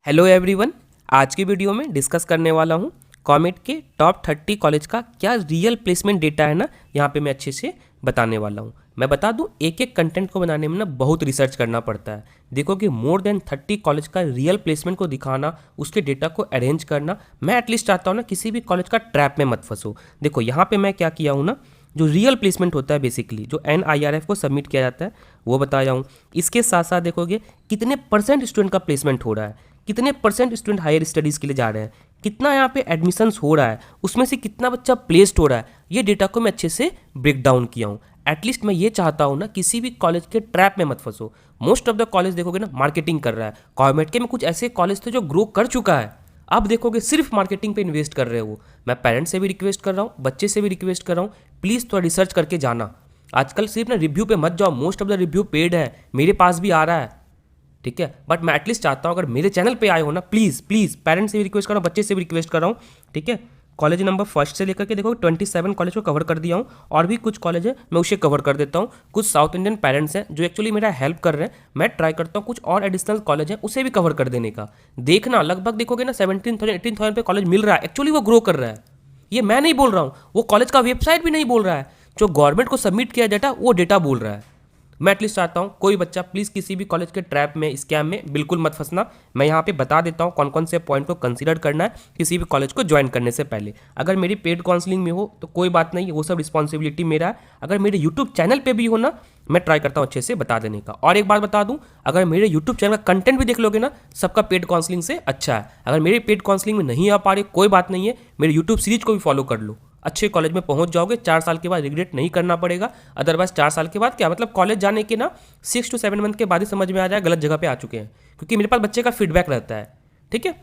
Hello everyone. आज की video में डिस्कस करने वाला हूँ कॉमेट के टॉप 30 कॉलेज का क्या रियल प्लेसमेंट डेटा है ना, यहाँ पे मैं अच्छे से बताने वाला हूँ। मैं बता दूँ, एक एक कंटेंट को बनाने में ना बहुत रिसर्च करना पड़ता है। देखो कि मोर देन 30 कॉलेज का रियल प्लेसमेंट को दिखाना, उसके डेटा को अरेंज करना, मैं एटलीस्ट चाहता हूँ ना किसी भी कॉलेज का ट्रैप में मत फंसो। देखो यहाँ पे मैं क्या किया हूँ ना, जो रियल प्लेसमेंट होता है बेसिकली जो NIRF को सबमिट किया जाता है वो बताया हूँ। इसके साथ साथ देखोगे कितने परसेंट स्टूडेंट का प्लेसमेंट हो रहा है, कितने परसेंट स्टूडेंट हायर स्टडीज़ के लिए जा रहे हैं, कितना यहाँ पे एडमिशन्स हो रहा है, उसमें से कितना बच्चा प्लेस्ड हो रहा है, ये डेटा को मैं अच्छे से ब्रेक डाउन किया हूँ। एटलीस्ट मैं ये चाहता हूँ ना किसी भी कॉलेज के ट्रैप में मत फंसो। मोस्ट ऑफ द कॉलेज देखोगे ना मार्केटिंग कर रहा है। कॉमेट के में कुछ ऐसे कॉलेज थे जो ग्रो कर चुका है, अब देखोगे सिर्फ मार्केटिंग पे इन्वेस्ट कर रहे हो। मैं पेरेंट्स से भी रिक्वेस्ट कर रहा हूँ, बच्चे से भी रिक्वेस्ट कर रहा हूँ, प्लीज़ थोड़ा रिसर्च करके जाना। आजकल सिर्फ ना रिव्यू पे मत जाओ, most of the review paid है, मेरे पास भी आ रहा है, ठीक है। बट मैं एटलीस्ट चाहता हूँ अगर मेरे चैनल पे आए हो ना, प्लीज़ प्लीज़ पेरेंट्स से भी रिक्वेस्ट कर रहा हूँ, बच्चे से भी रिक्वेस्ट कर रहा हूँ, ठीक है। कॉलेज नंबर फर्स्ट से लेकर के देखो 27 कॉलेज को कवर कर दिया हूँ, और भी कुछ कॉलेज है मैं उसे कवर कर देता हूँ। कुछ साउथ इंडियन पेरेंट्स हैं जो एक्चुअली मेरा हेल्प कर रहे हैं, मैं ट्राई करता हूँ कुछ और एडिशनल कॉलेज है उसे भी कवर कर देने का। देखना लगभग देखोगे ना 17,000 18,000 पे कॉलेज मिल रहा है, एक्चुअली वो ग्रो कर रहा है। ये मैं नहीं बोल रहा हूँ, वो कॉलेज का वेबसाइट भी नहीं बोल रहा है, जो गवर्नमेंट को सबमिट किया डेटा वो डेटा बोल रहा है। मैं एटलीस्ट चाहता हूँ कोई बच्चा प्लीज़ किसी भी कॉलेज के ट्रैप में, स्कैम में बिल्कुल मत फंसना। मैं यहाँ पे बता देता हूँ कौन कौन से पॉइंट को कंसीडर करना है किसी भी कॉलेज को ज्वाइन करने से पहले। अगर मेरी पेड काउंसलिंग में हो तो कोई बात नहीं, वो सब रिस्पॉन्सिबिलिटी मेरा है। अगर मेरे यूट्यूब चैनल पर भी हो ना, मैं ट्राई करता हूँ अच्छे से बता देने का। और एक बात बता दूँ, अगर मेरे यूट्यूब चैनल का कंटेंट भी देख लोगे ना, सबका पेड काउंसलिंग से अच्छा है। अगर मेरे पेड काउंसलिंग में नहीं आ पा रहे कोई बात नहीं है, मेरे यूट्यूब सीरीज को भी फॉलो कर लो, अच्छे कॉलेज में पहुंच जाओगे। 4 साल के बाद रिग्रेट नहीं करना पड़ेगा। अदरवाइज 4 साल के बाद क्या मतलब, कॉलेज जाने के ना 6 to 7 मंथ के बाद ही समझ में आ जाए गलत जगह पे आ चुके हैं, क्योंकि मेरे पास बच्चे का फीडबैक रहता है, ठीक है।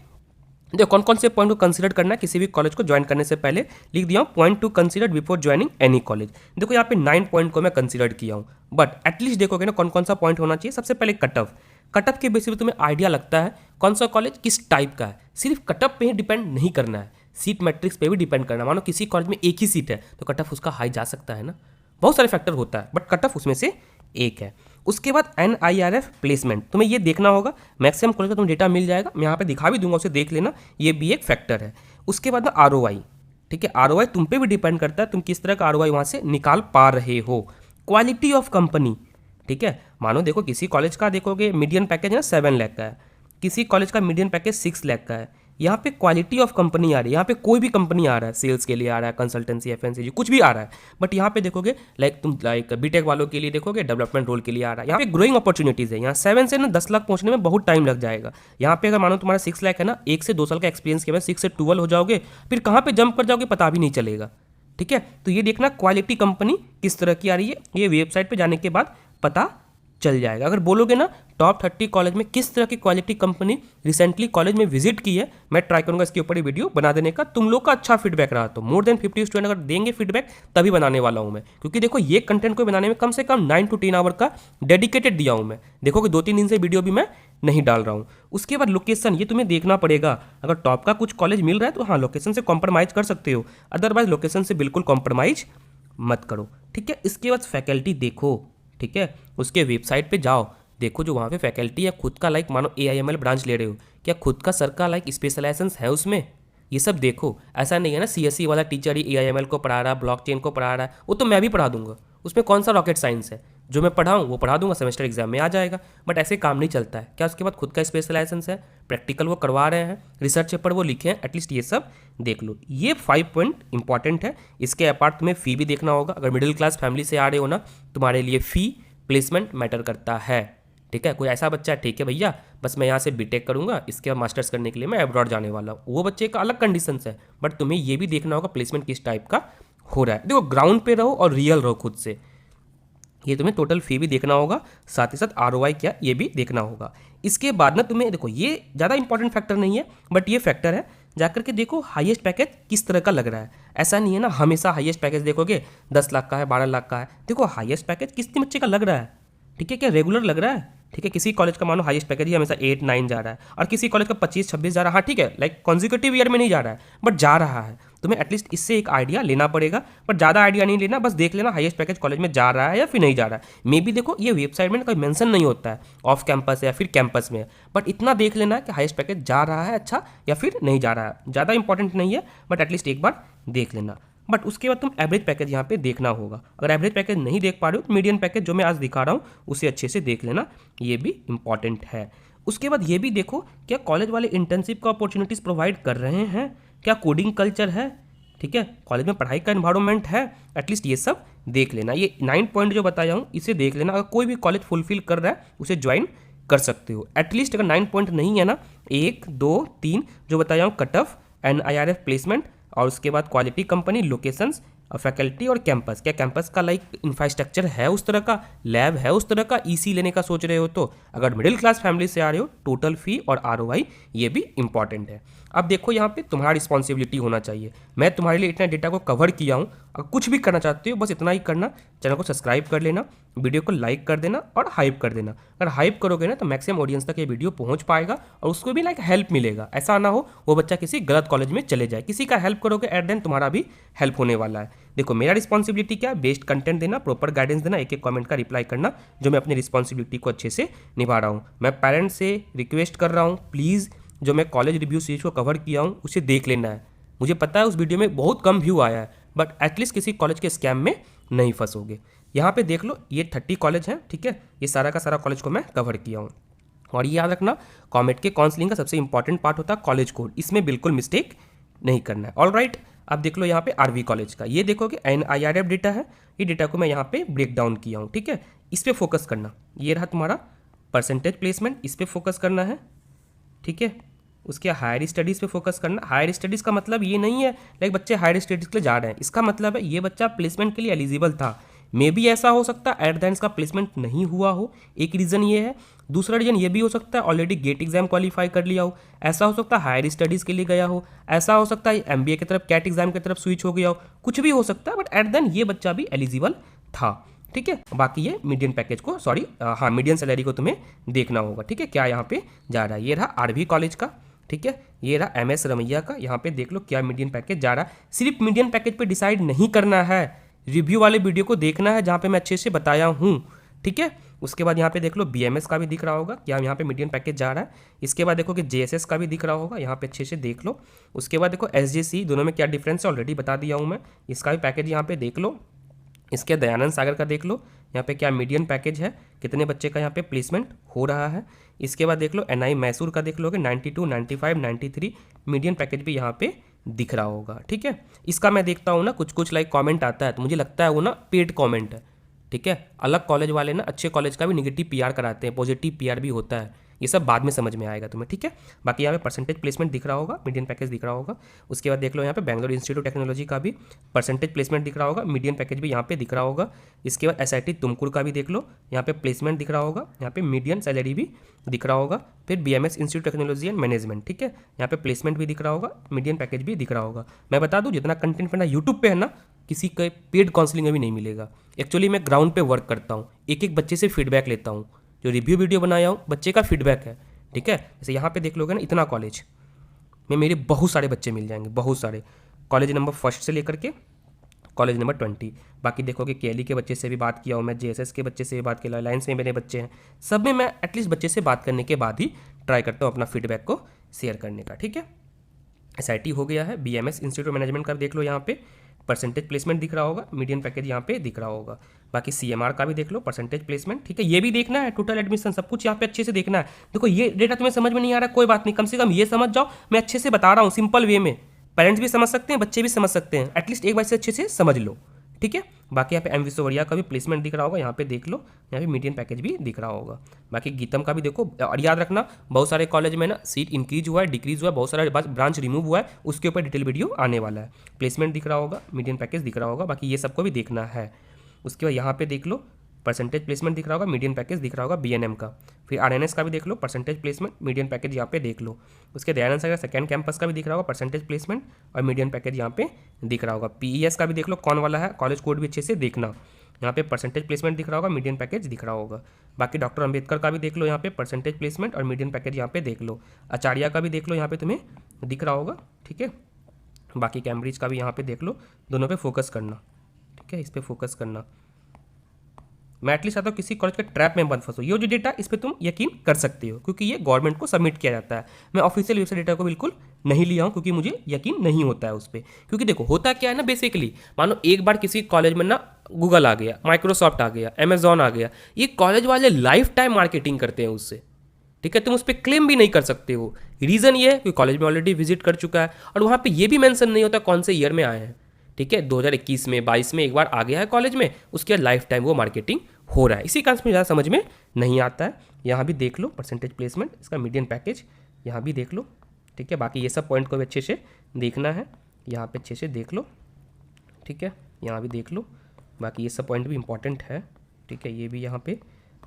देखो कौन कौन से पॉइंट को कंसीडर करना है किसी भी कॉलेज को ज्वाइन करने से पहले, लिख दिया हूँ point two consider before joining any college. देखो यहाँ पे 9 पॉइंट को मैं कंसीडर किया हूँ, बट एटलीस्ट देखोगे ना कौन कौन सा पॉइंट होना चाहिए। सबसे पहले कटअप। कटअप के बेसिस पे तुम्हें आइडिया लगता है कौन सा कॉलेज किस टाइप का है। सिर्फ कटअप पे ही डिपेंड नहीं करना है, सीट मैट्रिक्स पे भी डिपेंड करना। मानो किसी कॉलेज में एक ही सीट है तो कट ऑफ उसका हाई जा सकता है ना, बहुत सारे फैक्टर होता है, बट कट ऑफ उसमें से एक है। उसके बाद NIRF प्लेसमेंट, तुम्हें ये देखना होगा। मैक्सिमम कॉलेज का तुम्हें डेटा मिल जाएगा, मैं यहाँ पे दिखा भी दूंगा, उसे देख लेना, ये भी एक फैक्टर है। उसके बाद ना ROI, ठीक है। ROI तुम पे भी डिपेंड करता है, तुम किस तरह का ROI वहाँ से निकाल पा रहे हो। क्वालिटी ऑफ कंपनी, ठीक है। मानो देखो किसी कॉलेज का देखोगे मीडियन पैकेज है ना 7 लाख का है, किसी कॉलेज का मीडियन पैकेज 6 लाख का है। यहाँ पे क्वालिटी ऑफ कंपनी आ रही है, यहाँ पे कोई भी कंपनी आ रहा है, सेल्स के लिए आ रहा है, कंसल्टेंसी, FNCG कुछ भी आ रहा है। बट यहाँ पे देखोगे तुम बीटेक वालों के लिए देखोगे डेवलपमेंट रोल के लिए आ रहा है। यहाँ पे ग्रोइंग अपॉर्चुनिटीज़ है। यहाँ 7 से ना 10 लाख पहुँचने में बहुत टाइम लग जाएगा। यहाँ पे अगर मानो तुम्हारा 6 लाख है ना, 1 से 2 साल का एक्सपीरियंस के बाद 6 से 12 हो जाओगे, फिर कहाँ पे जंप कर जाओगे पता भी नहीं चलेगा, ठीक है। तो ये देखना क्वालिटी कंपनी किस तरह की आ रही है, ये वेबसाइट पर जाने के बाद पता चल जाएगा। अगर बोलोगे ना टॉप 30 कॉलेज में किस तरह की क्वालिटी कंपनी रिसेंटली कॉलेज में विजिट की है, मैं ट्राई करूंगा इसके ऊपर ही वीडियो बना देने का। तुम लोग का अच्छा फीडबैक रहा तो मोर देन 50 स्टूडेंट अगर देंगे फीडबैक तभी बनाने वाला हूं मैं, क्योंकि देखो ये कंटेंट को बनाने में कम से कम 9 to 10 आवर का डेडिकेटेड दिया हूं मैं। देखो कि 2-3 दिन से वीडियो भी मैं नहीं डाल रहा हूँ। उसके बाद लोकेशन, ये तुम्हें देखना पड़ेगा। अगर टॉप का कुछ कॉलेज मिल रहा है तो हाँ लोकेशन से कॉम्प्रोमाइज़ कर सकते हो, अदरवाइज लोकेशन से बिल्कुल कॉम्प्रोमाइज़ मत करो, ठीक है। इसके बाद फैकल्टी देखो, ठीक है। उसके वेबसाइट पे जाओ, देखो जो वहाँ पे फैकल्टी है खुद का मानो AIML ब्रांच ले रहे हो, क्या खुद का सर का स्पेशलाइजेशन है उसमें, ये सब देखो। ऐसा नहीं है ना CSE वाला टीचर ही AIML को पढ़ा रहा है, ब्लॉकचेन को पढ़ा रहा है, वो तो मैं भी पढ़ा दूंगा, उसमें कौन सा रॉकेट साइंस है। जो मैं पढ़ाऊँ वो पढ़ा दूंगा, सेमेस्टर एग्जाम में आ जाएगा। बट ऐसे काम नहीं चलता है। क्या उसके बाद खुद का स्पेशलाइजेशन है, प्रैक्टिकल वो करवा रहे हैं, रिसर्च पेपर वो लिखे हैं, एटलीस्ट ये सब देख लो। ये 5 पॉइंट इंपॉर्टेंट है। इसके अपार्ट तुम्हें फ़ी भी देखना होगा। अगर मिडिल क्लास फैमिली से आ रहे हो ना, तुम्हारे लिए फ़ी प्लेसमेंट मैटर करता है, ठीक है। कोई ऐसा बच्चा है ठीक है भैया बस मैं यहाँ से बीटेक करूँगा, इसके बाद मास्टर्स करने के लिए मैं अब्रॉड जाने वाला हूँ, वो बच्चे का अलग कंडीशन है। बट तुम्हें ये भी देखना होगा प्लेसमेंट किस टाइप का हो रहा है। देखो ग्राउंड पे रहो और रियल रहो खुद से, ये तुम्हें टोटल फ़ी भी देखना होगा, साथ ही साथ ROI क्या ये भी देखना होगा। इसके बाद ना तुम्हें देखो ये ज़्यादा इंपॉर्टेंट फैक्टर नहीं है, बट ये फैक्टर है, जाकर के देखो हाईएस्ट पैकेज किस तरह का लग रहा है। ऐसा नहीं है ना हमेशा हाईएस्ट पैकेज देखोगे 10 लाख का है, 12 लाख का है। देखो हाईएस्ट पैकेज किस बच्चे का लग रहा है, ठीक है, क्या रेगुलर लग रहा है, ठीक है, किसी कॉलेज का मानो हाईएस्ट पैकेज ही हमेशा 8-9 जा रहा है और किसी कॉलेज का 25-26 जा रहा है। हाँ ठीक है, लाइक कॉन्जिक्यूटिव ईयर में नहीं जा रहा है बट जा रहा है। तुम्हें एटलीस्ट इससे एक आइडिया लेना पड़ेगा, बट ज़्यादा आइडिया नहीं लेना, बस देख लेना हाईएस्ट पैकेज कॉलेज में जा रहा है या फिर नहीं जा रहा है। मे बी देखो ये वेबसाइट में कोई मेंशन नहीं होता है ऑफ कैंपस है या फिर कैंपस में है, बट इतना देख लेना कि हाईएस्ट पैकेज जा रहा है अच्छा या फिर नहीं जा रहा है। ज़्यादा इंपॉर्टेंट नहीं है बट एटलीस्ट एक बार देख लेना। बट उसके बाद तुम एवरेज पैकेज यहाँ पे देखना होगा। अगर एवरेज पैकेज नहीं देख पा रहे हो तो मीडियन पैकेज जो मैं आज दिखा रहा हूँ उसे अच्छे से देख लेना, ये भी इंपॉर्टेंट है। उसके बाद ये भी देखो क्या कॉलेज वाले इंटर्नशिप का अपॉर्चुनिटीज़ प्रोवाइड कर रहे हैं, क्या कोडिंग कल्चर है, ठीक है, कॉलेज में पढ़ाई का एनवायरनमेंट है, एटलीस्ट ये सब देख लेना। ये 9 पॉइंट जो बताया हूँ इसे देख लेना। अगर कोई भी कॉलेज फुलफिल कर रहा है उसे ज्वाइन कर सकते हो। एटलीस्ट अगर 9 पॉइंट नहीं है ना, 1 2 3 जो बताया हूँ, कट ऑफ, NIRF प्लेसमेंट, और उसके बाद क्वालिटी कंपनी, लोकेशंस, फैकल्टी और कैंपस। क्या कैंपस का लाइक इंफ्रास्ट्रक्चर है उस तरह का, लैब है उस तरह का, EC लेने का सोच रहे हो तो, अगर मिडिल क्लास फैमिली से आ रहे हो, टोटल फी और ROI ये भी इंपॉर्टेंट है। अब देखो यहाँ पे तुम्हारा रिस्पॉन्सिबिलिटी होना चाहिए। मैं तुम्हारे लिए इतना डेटा को कवर किया हूँ, अगर कुछ भी करना चाहते हो बस इतना ही करना, चैनल को सब्सक्राइब कर लेना, वीडियो को लाइक कर देना और हाइप कर देना। अगर हाइप करोगे ना तो मैक्सिमम ऑडियंस तक ये वीडियो पहुँच पाएगा और उसको भी लाइक हेल्प मिलेगा। ऐसा ना हो वो बच्चा किसी गलत कॉलेज में चले जाए। किसी का हेल्प करोगे एट देन तुम्हारा भी हेल्प होने वाला है। देखो मेरा रिस्पॉन्सिबिलिटी क्या है, बेस्ट कंटेंट देना, प्रॉपर गाइडेंस देना, एक एक कमेंट का रिप्लाई करना, जो मैं अपनी रिस्पॉन्सिबिलिटी को अच्छे से निभा रहा हूँ। मैं पेरेंट्स से रिक्वेस्ट कर रहा हूँ प्लीज़ जो मैं कॉलेज रिव्यू सीरीज को कवर किया हूँ उसे देख लेना है। मुझे पता है उस वीडियो में बहुत कम व्यू आया है बट एटलीस्ट किसी कॉलेज के स्कैम में नहीं फंसोगे। यहाँ पे देख लो ये 30 कॉलेज हैं, ठीक है, ये सारा का सारा कॉलेज को मैं कवर किया हूँ। और ये याद रखना कॉमेट के काउंसलिंग का सबसे इंपॉर्टेंट पार्ट होता है कॉलेज कोड, इसमें बिल्कुल मिस्टेक नहीं करना है। ऑलराइट, अब देख लो यहाँ पे RV कॉलेज का, ये देखो कि NIRF डेटा है, ये डेटा को मैं यहाँ पे ब्रेक डाउन किया हूँ, ठीक है, इस पर फोकस करना। ये रहा तुम्हारा परसेंटेज प्लेसमेंट, इस पर फोकस करना है, ठीक है। उसके हायर स्टडीज़ पे फोकस करना। हायर स्टडीज़ का मतलब ये नहीं है लाइक बच्चे हायर स्टडीज़ के लिए जा रहे हैं, इसका मतलब है ये बच्चा प्लेसमेंट के लिए एलिजिबल था। मे बी ऐसा हो सकता है एट द एंड का प्लेसमेंट नहीं हुआ हो, एक रीज़न ये है। दूसरा रीज़न ये भी हो सकता है ऑलरेडी गेट एग्जाम क्वालिफाई कर लिया हो, ऐसा हो सकता है हायर स्टडीज़ के लिए गया हो, ऐसा हो सकता है MBA की तरफ कैट एग्जाम की तरफ स्विच हो गया हो, कुछ भी हो सकता है, बट एट द एंड ये बच्चा भी एलिजिबल था, ठीक है। बाकी ये मीडियन पैकेज को मीडियन सैलरी को तुम्हें देखना होगा, ठीक है, क्या यहाँ पे जा रहा है। ये रहा RV कॉलेज का, ठीक है, ये रहा MS रमैया का, यहाँ पे देख लो क्या मीडियन पैकेज जा रहा है। सिर्फ मीडियन पैकेज पे डिसाइड नहीं करना है, रिव्यू वाले वीडियो को देखना है जहाँ पे मैं अच्छे से बताया हूँ, ठीक है। उसके बाद यहाँ पे देख लो BMS का भी दिख रहा होगा क्या यहाँ पे मीडियन पैकेज जा रहा है। इसके बाद देखो कि JSS का भी दिख रहा होगा, यहाँ पे अच्छे से देख लो। उसके बाद देखो SJC, दोनों में क्या डिफरेंस है ऑलरेडी बता दिया हूँ मैं, इसका भी पैकेज यहाँ पे देख लो। इसके दयानंद सागर का देख लो यहाँ पे क्या मीडियन पैकेज है, कितने बच्चे का यहाँ पे प्लेसमेंट हो रहा है। इसके बाद देख लो NI मैसूर का देख लोगे 92, 95, 93 मीडियन पैकेज भी यहाँ पे दिख रहा होगा, ठीक है। इसका मैं देखता हूँ ना कुछ लाइक कमेंट आता है तो मुझे लगता है वो ना पेड कमेंट है, ठीक है। अलग कॉलेज वाले ना अच्छे कॉलेज का भी नेगेटिव PR कराते हैं, पॉजिटिव PR भी होता है, ये सब बाद में समझ में आएगा तुम्हें, ठीक है। बाकी यहाँ पे परसेंटेज प्लेसमेंट दिख रहा होगा, मीडियन पैकेज दिख रहा होगा। उसके बाद देख लो यहाँ पे बैंगलोर इंस्टीट्यूट टेक्नोलॉजी का भी परसेंटेज प्लेसमेंट दिख रहा होगा, मीडियन पैकेज भी यहाँ पे दिख रहा होगा। इसके बाद SIT तुमकुर का भी देख लो, यहाँ पे प्लेसमेंट दिख रहा होगा, यहाँ पे मीडियन सैलरी भी दिख रहा होगा। फिर BMS institute technology and management, ठीक है, यहाँ पे प्लेसमेंट भी दिख रहा होगा, मीडियन पैकेज भी दिख रहा होगा। मैं बता दूँ जितना कंटेंट मेरा यूट्यूब पे है ना, किसी के पेड काउंसलिंग में भी नहीं मिलेगा। एक्चुअली मैं ग्राउंड पे वर्क करता हूँ, एक एक बच्चे से फीडबैक लेता हूँ, जो रिव्यू वीडियो बनाया हूँ बच्चे का फीडबैक है, ठीक है। जैसे यहाँ पे देख लोगे ना इतना कॉलेज में मेरे बहुत सारे बच्चे मिल जाएंगे, बहुत सारे, कॉलेज नंबर 1 से लेकर के कॉलेज नंबर 20। बाकी देखोगे KLE के बच्चे से भी बात किया हूँ मैं, JSS के बच्चे से भी बात किया, अलायंस में मेरे बच्चे हैं, सब में मैं एटलीस्ट बच्चे से बात करने के बाद ही ट्राई करता हूँ अपना फीडबैक को शेयर करने का, ठीक है। SIT हो गया है, BMS इंस्टीट्यूट मैनेजमेंट का देख लो, यहाँ पे परसेंटेज प्लेसमेंट दिख रहा होगा, मीडियन पैकेज यहाँ पे दिख रहा होगा। बाकी CMR का भी देख लो परसेंटेज प्लेसमेंट, ठीक है, ये भी देखना है, टोटल एडमिशन सब कुछ यहाँ पे अच्छे से देखना है। देखो ये डेटा तुम्हें समझ में नहीं आ रहा कोई बात नहीं, कम से कम ये समझ जाओ मैं अच्छे से बता रहा हूँ सिंपल वे में, पेरेंट्स भी समझ सकते हैं, बच्चे भी समझ सकते हैं, एटलीस्ट एक बार से अच्छे से समझ लो, ठीक है। बाकी यहाँ पे M विश्ववरिया का भी प्लेसमेंट दिख रहा होगा, यहाँ पे देख लो, यहाँ पे मीडियन पैकेज भी दिख रहा होगा। बाकी गीतम का भी देखो, और याद रखना बहुत सारे कॉलेज में ना सीट इंक्रीज हुआ है, डिक्रीज हुआ है, बहुत सारा ब्रांच रिमूव हुआ है, उसके ऊपर डिटेल वीडियो आने वाला है। प्लेसमेंट दिख रहा होगा, मीडियन पैकेज दिख रहा होगा, बाकी ये सबको भी देखना है। उसके बाद यहाँ पे देख लो परसेंटेज प्लेसमेंट दिख रहा होगा, मीडियन पैकेज दिख रहा होगा BNM का। फिर RNS का भी देख लो परसेंटेज प्लेसमेंट, मीडियन पैकेज यहाँ पे देख लो। उसके दयानंद सागर सेकेंड कैंपस का भी दिख रहा होगा परसेंटेज प्लेसमेंट और मीडियन पैकेज यहाँ पे दिख रहा होगा। PES का भी देख लो कौन वाला है, कॉलेज कोड भी अच्छे से देखना। यहाँ पे परसेंटेज प्लेसमेंट दिख रहा होगा, मीडियन पैकेज दिख रहा होगा। बाकी डॉक्टर अंबेडकर का भी देख लो, यहाँ पे परसेंटेज प्लेसमेंट और मीडियन पैकेज यहाँ पे देख लो। आचार्य का भी देख लो, यहाँ पे तुम्हें दिख रहा होगा, ठीक है। बाकी कैम्ब्रिज का भी यहाँ पे देख लो, दोनों पे फोकस करना, ठीक है, इस पर फोकस करना। मैं एटलीस्ट चाहता हूँ किसी कॉलेज के ट्रैप में मत फंसो। ये जो डेटा इस पर तुम यकीन कर सकते हो क्योंकि ये गवर्नमेंट को सबमिट किया जाता है। मैं ऑफिशियल वेबसाइट डेटा को बिल्कुल नहीं लिया हूँ क्योंकि मुझे यकीन नहीं होता है उस पर। क्योंकि देखो होता क्या है ना, बेसिकली मानो एक बार किसी कॉलेज में ना गूगल आ गया, माइक्रोसॉफ्ट आ गया, अमेजॉन आ गया, ये कॉलेज वाले लाइफ टाइम मार्केटिंग करते हैं उससे, ठीक है। तुम उस पर क्लेम भी नहीं कर सकते हो। रीज़न ये है कि कॉलेज में ऑलरेडी विजिट कर चुका है और वहाँ पे ये भी मेंशन नहीं होता कौन से ईयर में आए हैं, ठीक है। 2021 में, 22 में एक बार आ गया है कॉलेज में, उसके बाद लाइफ टाइम वो मार्केटिंग हो रहा है। इसी कारण से ज़्यादा समझ में नहीं आता है। यहाँ भी देख लो परसेंटेज प्लेसमेंट, इसका मीडियन पैकेज यहाँ भी देख लो, ठीक है। बाकी ये सब पॉइंट को भी अच्छे से देखना है, यहाँ पे अच्छे से देख लो, ठीक है। यहाँ भी देख लो, बाकी ये सब पॉइंट भी इंपॉर्टेंट है, ठीक है। ये भी यहाँ पे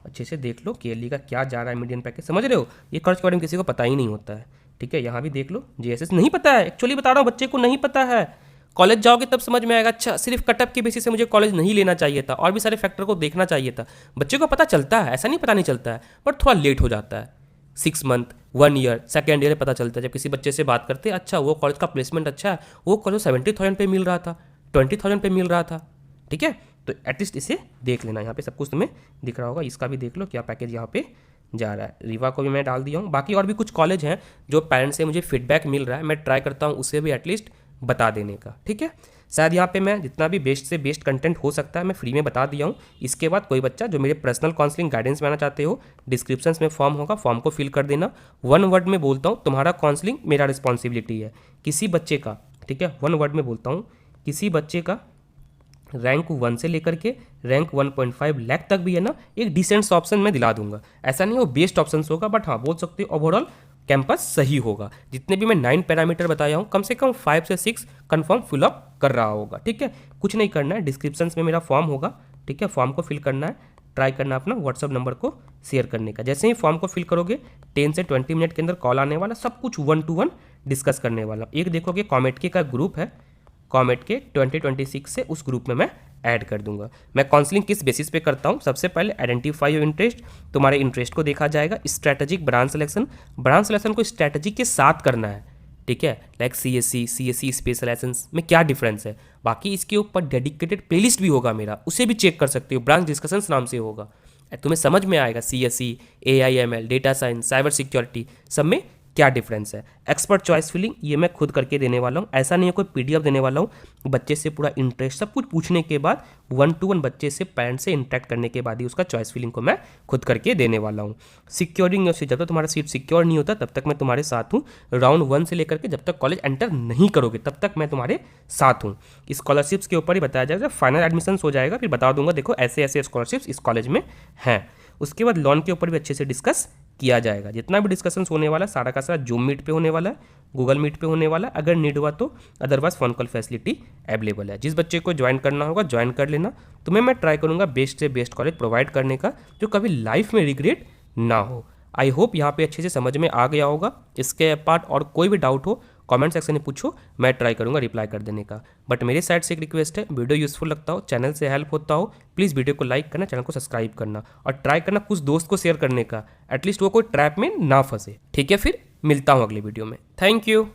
अच्छे से देख लो केएलई का क्या जा रहा है मीडियन पैकेज, समझ रहे हो। ये कॉलेज के बारे में किसी को पता ही नहीं होता है, ठीक है। यहाँ भी देख लो जीएसएस नहीं पता है, एक्चुअली बता रहा हूँ बच्चे को नहीं पता है। कॉलेज जाओगे तब समझ में आएगा, अच्छा सिर्फ कटअप के बेसिस से मुझे कॉलेज नहीं लेना चाहिए था, और भी सारे फैक्टर को देखना चाहिए था। बच्चे को पता चलता है, ऐसा नहीं पता नहीं चलता है, बट थोड़ा लेट हो जाता है। 6 मंथ, 1 ईयर, सेकेंड ईयर पता चलता है। जब किसी बच्चे से बात करते हैं, अच्छा वो कॉलेज का प्लेसमेंट अच्छा है, वो कॉलेज 70,000 पे मिल रहा था, 20,000 पे मिल रहा था, ठीक है। तो एटलीस्ट इसे देख लेना, यहाँ पे सब कुछ तुम्हें दिख रहा होगा। इसका भी देख लो क्या पैकेज यहाँ पे जा रहा है। रीवा को भी मैं डाल दिया हूँ। बाकी और भी कुछ कॉलेज हैं जो पेरेंट्स से मुझे फीडबैक मिल रहा है, मैं ट्राई करता हूँ उसे भी एटलीस्ट बता देने का, ठीक है। शायद यहाँ पे मैं जितना भी बेस्ट से बेस्ट कंटेंट हो सकता है मैं फ्री में बता दिया हूँ। इसके बाद कोई बच्चा जो मेरे पर्सनल काउंसलिंग गाइडेंस में आना चाहते हो, डिस्क्रिप्शन में फॉर्म होगा, फॉर्म को फिल कर देना। 1 वर्ड में बोलता हूँ, तुम्हारा काउंसलिंग मेरा रिस्पॉन्सिबिलिटी है। किसी बच्चे का, ठीक है, 1 वर्ड में बोलता हूँ, किसी बच्चे का रैंक 1 से लेकर के रैंक 1.5 लाख तक भी है ना, एक डिसेंट ऑप्शन मैं दिला दूंगा। ऐसा नहीं वो बेस्ट ऑप्शन होगा, बट हाँ बोल सकते हो ओवरऑल कैंपस सही होगा। जितने भी मैं 9 पैरामीटर बताया हूँ, कम से कम 5 से 6 कंफर्म फिलअप कर रहा होगा, ठीक है। कुछ नहीं करना है, डिस्क्रिप्शन में मेरा फॉर्म होगा, ठीक है। फॉर्म को फिल करना है, ट्राई करना अपना व्हाट्सअप नंबर को शेयर करने का। जैसे ही फॉर्म को फिल करोगे 10 से 20 मिनट के अंदर कॉल आने वाला, सब कुछ 1 to 1 डिस्कस करने वाला। एक देखोगे कॉमेट के का ग्रुप है, कॉमेट के 2026 से उस ग्रुप में मैं ऐड कर दूंगा। मैं काउंसलिंग किस बेसिस पे करता हूँ, सबसे पहले आइडेंटिफाई योर इंटरेस्ट, तुम्हारे इंटरेस्ट को देखा जाएगा। स्ट्रैटेजिक ब्रांच सिलेक्शन को स्ट्रैटेजी के साथ करना है, ठीक है। लाइक सीएससी स्पेशलाइजेशंस में क्या डिफरेंस है। बाकी इसके ऊपर डेडिकेटेड प्लेलिस्ट भी होगा मेरा, उसे भी चेक कर सकते हो, ब्रांच डिस्कशंस नाम से होगा, तुम्हें समझ में आएगा CSC, AIML, data science, cyber security, सब में क्या डिफरेंस है। एक्सपर्ट चॉइस फिलिंग ये मैं खुद करके देने वाला हूँ, ऐसा नहीं है कोई पीडीएफ देने वाला हूँ। बच्चे से पूरा इंटरेस्ट सब कुछ पूछने के बाद 1 to 1 बच्चे से पेरेंट्स से इंटरेक्ट करने के बाद ही उसका चॉइस फिलिंग को मैं खुद करके देने वाला हूँ। सिक्योरिंग योर सीट, जब तक तुम्हारा सीट सिक्योर नहीं होता तब तक मैं तुम्हारे साथ हूँ। राउंड 1 से लेकर के जब तक कॉलेज एंटर नहीं करोगे तब तक मैं तुम्हारे साथ हूँ। स्कॉलरशिप्स के ऊपर ही बताया जाएगा, फाइनल एडमिशन हो जाएगा फिर बता दूंगा, देखो ऐसे ऐसे स्कॉलरशिप्स इस कॉलेज में हैं। उसके बाद लोन के ऊपर भी अच्छे से डिस्कस किया जाएगा। जितना भी डिस्कशन होने वाला सारा का सारा जूम मीट पे होने वाला है, गूगल मीट पे होने वाला है, अगर नीड हुआ तो otherwise phone call facility available है। जिस बच्चे को ज्वाइन करना होगा ज्वाइन कर लेना। तुम्हें मैं ट्राई करूंगा बेस्ट से बेस्ट कॉलेज प्रोवाइड करने का जो कभी लाइफ में रिग्रेट ना हो। आई होप यहाँ पे अच्छे से समझ में आ गया होगा। इसके पार्ट और कोई भी डाउट हो कमेंट सेक्शन में पूछो, मैं ट्राई करूंगा रिप्लाई कर देने का। बट मेरे साइड से एक रिक्वेस्ट है, वीडियो यूजफुल लगता हो, चैनल से हेल्प होता हो, प्लीज़ वीडियो को लाइक करना, चैनल को सब्सक्राइब करना और ट्राई करना कुछ दोस्त को शेयर करने का, एटलीस्ट वो कोई ट्रैप में ना फंसे, ठीक है। फिर मिलता हूँ अगले वीडियो में। Thank you.